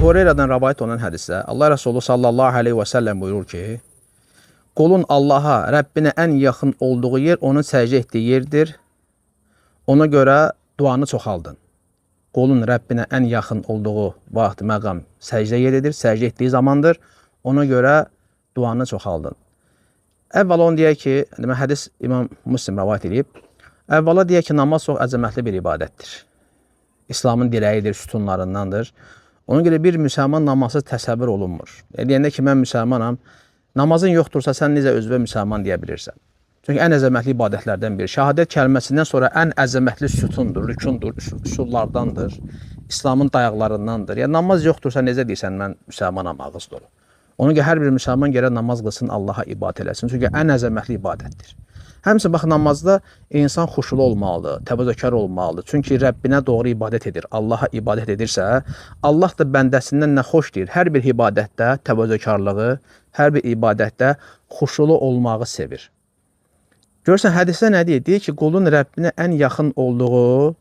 Hureyrədən rəvayət olunan hədisdə Allah Rəsulü sallallahu aleyhi və səlləm buyurur ki, qulun Allaha, Rəbbinə ən yaxın olduğu yer onun səcdə etdiyi yerdir. Ona görə duanı çoxaldın. Qulun Rəbbinə ən yaxın olduğu vaxt, məqam səcdə yeridir, səcdə etdiyi zamandır. Ona görə duanı çoxaldın. Əvvəla onu deyək ki, hədis İmam Müslim rəvayət edib. Əvvəla deyək ki, namaz çox əzəmətli bir ibadətdir. İslamın dirəyidir, sütunlarındandır. Ona görə bir müsəlman namazsız təsəvvür olunmur. Deyəndə ki, mən müsəlmanam, namazın yoxdursa sən necə özünə müsəlman deyə bilirsən. Çünki ən əzəmətli ibadətlərdən biri. Şəhadət kəlməsindən sonra ən əzəmətli sütundur, rükundur, üsullardandır. İslamın dayaqlarındandır. Yəni, namaz yoxdursa necə deyirsən, mən müsəlmanam, ağız dolu. Ona görə hər bir müsəlman gərək namaz qılsın, Allaha ibadət eləsin. Çünki ən əzəmətli ibadətdir. Həmçinin bax, namazda insan xuşulu olmalıdır, təvəzzökar olmalıdır. Çünki Rəbbinə doğru ibadət edir. Allaha ibadət edirsə, Allah da bəndəsindən nə xoş deyir. Hər bir ibadətdə təvəzzökarlığı, hər bir ibadətdə xuşulu olmağı sevir. Görürsən, hədisdə nə deyir? Deyir ki, qulun Rəbbinə ən yaxın olduğu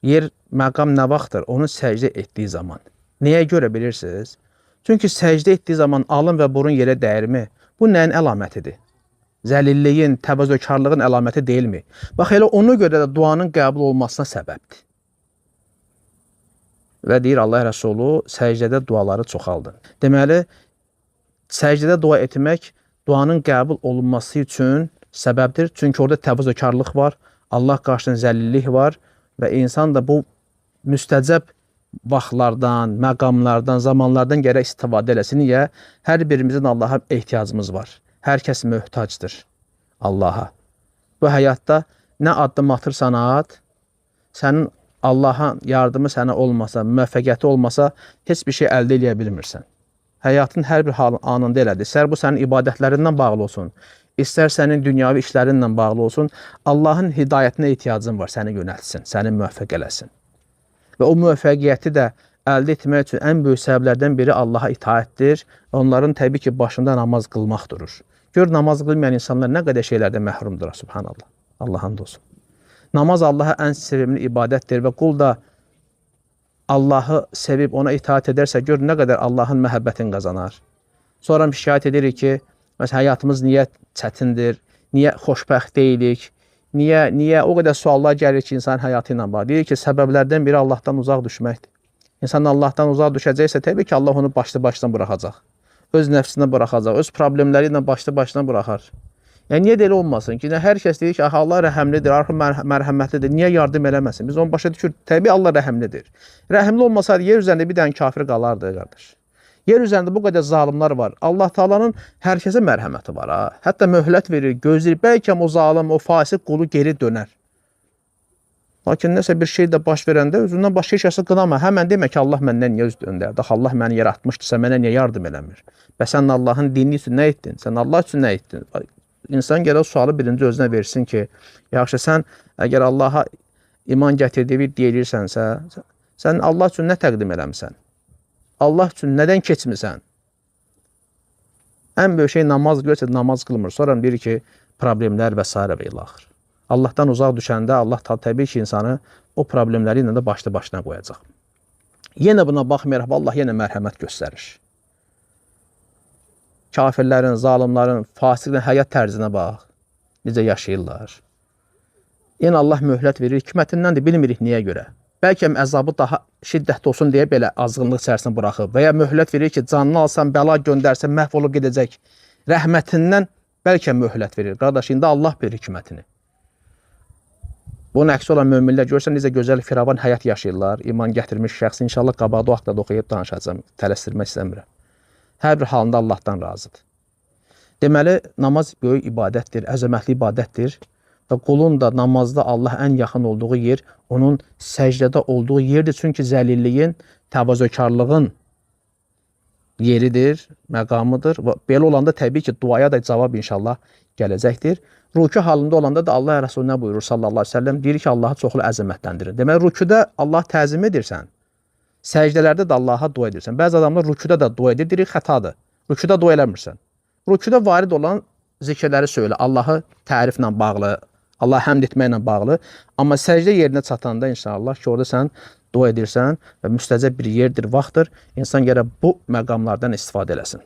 yer, məqam nə vaxtdır? Onu səcdə etdiyi zaman. Nəyə görə bilirsiniz? Çünki səcdə etdiyi zaman alın və burun yerə dəyirmi? Bu nəyin əlamətidir? Zəlilliyin, təvəzzökarlığın əlaməti deyilmi? Bax, elə ona görə də duanın qəbul olmasına səbəbdir. Və deyir Allah Rəsulü, səcdədə duaları çoxaldın. Deməli, səcdədə dua etmək duanın qəbul olunması üçün səbəbdir. Çünki orada təvəzzökarlıq var, Allah qarşısında zəlillik var və insan da bu müstəcəb vaxtlardan, məqamlardan, zamanlardan gərək istifadə eləsin. Niyə? Hər birimizin Allaha ehtiyacımız var. Hər kəs möhtacdır Allaha. Bu həyatda nə addım atırsan at, sənin Allahın yardımı sənə olmasa, müvəffəqiyyəti olmasa, heç bir şey əldə eləyə bilmirsən. Həyatın hər bir anında elədir. İstər bu sənin ibadətlərindən bağlı olsun, istər sənin dünyavi işlərinlə bağlı olsun, Allahın hidayətinə ehtiyacın var, səni yönəltsin, səni müvəffəq eləsin. Və o müvəffəqiyyəti də əldə etmək üçün ən böyük səbəblərdən biri Allaha itaətdir. Onların təbii ki, başında namaz qılmaq durur. Gör, namaz qılmayan insanlar nə qədər şeylərdən məhrumdur, subhanallah. Allah'ın olsun. Namaz Allaha ən sevimli ibadətdir və qul da Allahı sevib ona itaat edərsə, gör nə qədər Allahın məhəbbətini qazanar. Sonra şikayət edirik ki, məsələn, həyatımız niyə çətindir, niyə xoşbəxt deyilik, niyə o qədər suallar gəlir ki, insan həyatı ilə var. Deyir ki, səbəblərdən biri Allahdan uzaq düşməkdir. İnsan Allahdan uzaq düşəcəksə, təbii ki, Allah onu başlı-başdan buraxacaq. Öz nəfsinə buraxacaq, öz problemləri ilə başlı-başdan buraxar. Yəni, niyə də elə olmasın ki, hər kəs deyir ki, Allah rəhəmlidir, mərhəmətlidir, niyə yardım eləməsin? Biz onu başa düşürük, təbii Allah rəhəmlidir. Rəhəmli olmasaydı, yer üzərində bir dənə kafir qalardı, qardaş. Yer üzərində bu qədər zalimlar var. Allah Taala'nın hər kəsə mərhəməti var. Hətta möhlət verir, gözləyir, bəlkə o zalim, o fasik qulu geri dönər. Lakin nəsə bir şey də baş verəndə özündən başqa heç kəsi qınama. Həmən demək ki, Allah məndən niyə üz döndərdi? Allah məni yaratmışdırsa, mənə niyə yardım eləmir? Və sən Allahın dini üçün nə etdin? Sən Allah üçün nə etdin? İnsan gərək sualı birinci özünə versin ki, yaxşı, sən əgər Allaha iman gətirdiyi deyirsənsə, sən Allah üçün nə təqdim eləmirsən? Allah üçün nədən keçmirsən? Ən böyük şey namaz görsə, namaz qılmır. Sonra deyir ki, problemlər və s. və ilaxır. Allahdan uzaq düşəndə Allah təbii ki, insanı o problemləri ilə də başlı-başına qoyacaq. Yenə buna baxmayaraq, Allah yenə mərhəmət göstərir. Kafirlərin, zalimlərin, fasiqlərin həyat tərzinə bax, necə yaşayırlar. Yenə Allah möhlət verir, hikmətindən də bilmirik niyə görə. Bəlkə əzabı daha şiddətli olsun deyə belə azğınlıq içərisində buraxıb və ya möhlət verir ki, canını alsan, bəla göndərsən, məhv olub gedəcək. Rəhmətindən bəlkə möhlət verir. Qardaş, indi Allah bilir hikmətini. Bunun əksi olan möminlər görsən, necə gözəl firavan həyat yaşayırlar. İman gətirmiş şəxs, inşallah qabaqda o haqda da oxuyub danışacağım, tələsdirmək istəmirəm. Hər bir halında Allahdan razıdır. Deməli, namaz böyük ibadətdir, əzəmətli ibadətdir və qulun da namazda Allah ən yaxın olduğu yer, onun səcdədə olduğu yerdir. Çünki zəlilliyin, təvazökarlığın yeridir, məqamıdır. Və belə olanda təbii ki, duaya da cavab inşallah gələcəkdir. Rükû halında olanda da Allah Rəsulü nə buyurur sallallahu aleyhi ve sellem? Deyir ki, Allahı çoxlu əzəmətləndirir. Deməli, rüküdə Allah təzim edirsən, səcdələrdə də Allaha dua edirsən. Bəzi adamlar rüküdə də dua edir, deyir, xətadır. Rüküdə dua eləmirsən. Rüküdə varid olan zikirləri söylə, Allahı təriflə bağlı, Allah həmd etməklə bağlı. Amma səcdə yerinə çatanda inşallah ki, orada sən dua edirsən və müstəcəb bir yerdir, vaxtdır. İnsan gərək bu məqamlardan istifadə eləsin.